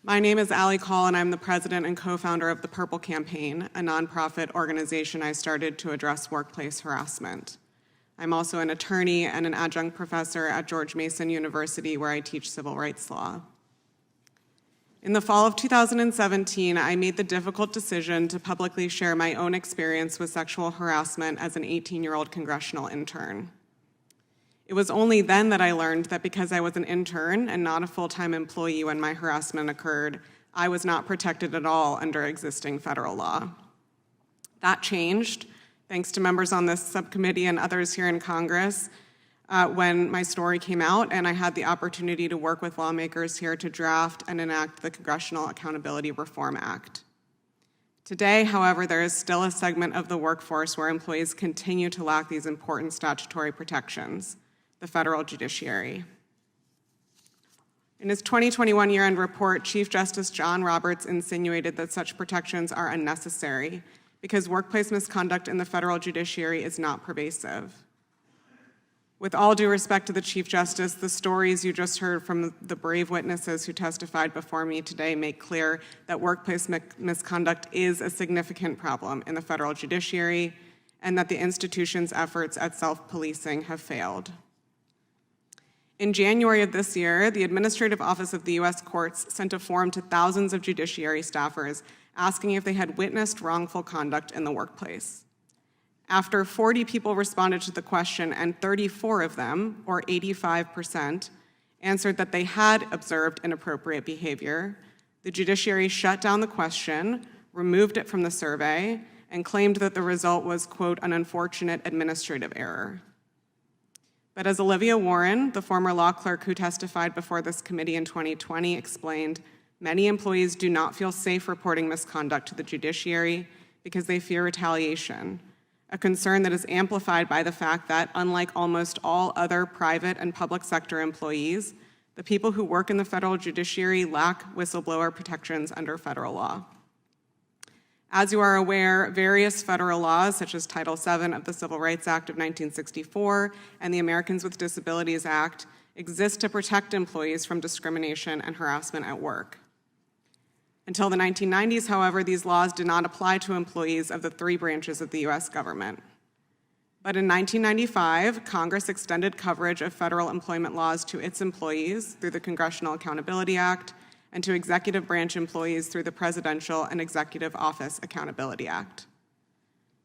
My name is Coll, and I'm the president and co-founder of the Purple Campaign, a nonprofit organization I started to address workplace harassment. I'm also an attorney and an adjunct professor at George Mason University, where I teach civil rights law. In the fall of 2017, I made the difficult decision to publicly share my own experience with sexual harassment as an 18-year-old congressional intern. It was only then that I learned that because I was an intern and not a full-time employee when my harassment occurred, I was not protected at all under existing federal law. That changed, thanks to members on this subcommittee and others here in Congress, when my story came out, and I had the opportunity to work with lawmakers here to draft and enact the Congressional Accountability Reform Act. Today, however, there is still a segment of the workforce where employees continue to lack these important statutory protections: the federal judiciary. In his 2021 year-end report, Chief Justice John Roberts insinuated that such protections are unnecessary because workplace misconduct in the federal judiciary is not pervasive. With all due respect to the Chief Justice, the stories you just heard from the brave witnesses who testified before me today make clear that workplace misconduct is a significant problem in the federal judiciary and that the institution's efforts at self-policing have failed. In January of this year, the Administrative Office of the U.S. Courts sent a form to thousands of judiciary staffers asking if they had witnessed wrongful conduct in the workplace. After 40 people responded to the question, and 34 of them, or 85%, answered that they had observed inappropriate behavior, the judiciary shut down the question, removed it from the survey, and claimed that the result was, quote, an unfortunate administrative error. But as Olivia Warren, the former law clerk who testified before this committee in 2020, explained, many employees do not feel safe reporting misconduct to the judiciary because they fear retaliation, a concern that is amplified by the fact that, unlike almost all other private and public sector employees, the people who work in the federal judiciary lack whistleblower protections under federal law. As you are aware, various federal laws, such as Title VII of the Civil Rights Act of 1964 and the Americans with Disabilities Act, exist to protect employees from discrimination and harassment at work. Until the 1990s, however, these laws did not apply to employees of the three branches of the U.S. government. But in 1995, Congress extended coverage of federal employment laws to its employees through the Congressional Accountability Act and to executive branch employees through the Presidential and Executive Office Accountability Act.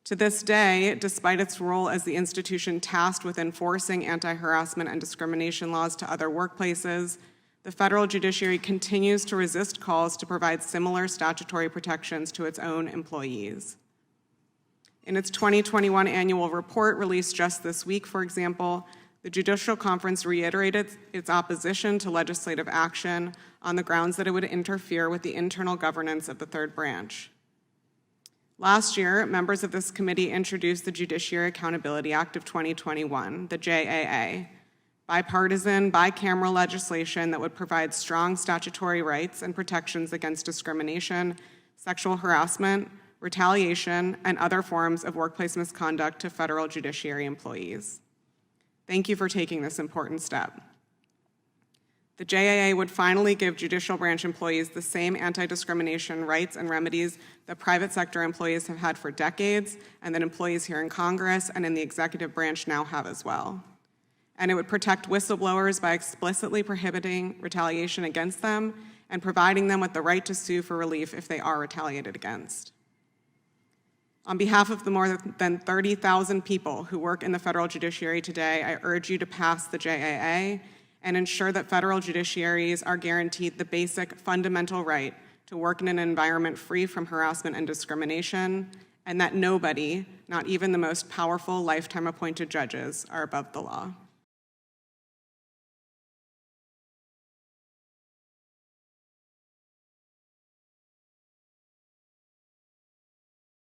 To this day, despite its role as the institution tasked with enforcing anti-harassment and discrimination laws to other workplaces, the federal judiciary continues to resist calls to provide similar statutory protections to its own employees. In its 2021 annual report released just this week, for example, the Judicial Conference reiterated its opposition to legislative action on the grounds that it would interfere with the internal governance of the third branch. Last year, members of this committee introduced the Judiciary Accountability Act of 2021, the JAA, bipartisan, bicameral legislation that would provide strong statutory rights and protections against discrimination, sexual harassment, retaliation, and other forms of workplace misconduct to federal judiciary employees. Thank you for taking this important step. The JAA would finally give judicial branch employees the same anti-discrimination rights and remedies that private sector employees have had for decades, and that employees here in Congress and in the executive branch now have as well. And it would protect whistleblowers by explicitly prohibiting retaliation against them and providing them with the right to sue for relief if they are retaliated against. On behalf of the more than 30,000 people who work in the federal judiciary today, I urge you to pass the JAA and ensure that federal judiciaries are guaranteed the basic fundamental right to work in an environment free from harassment and discrimination, and that nobody, not even the most powerful lifetime appointed judges, are above the law.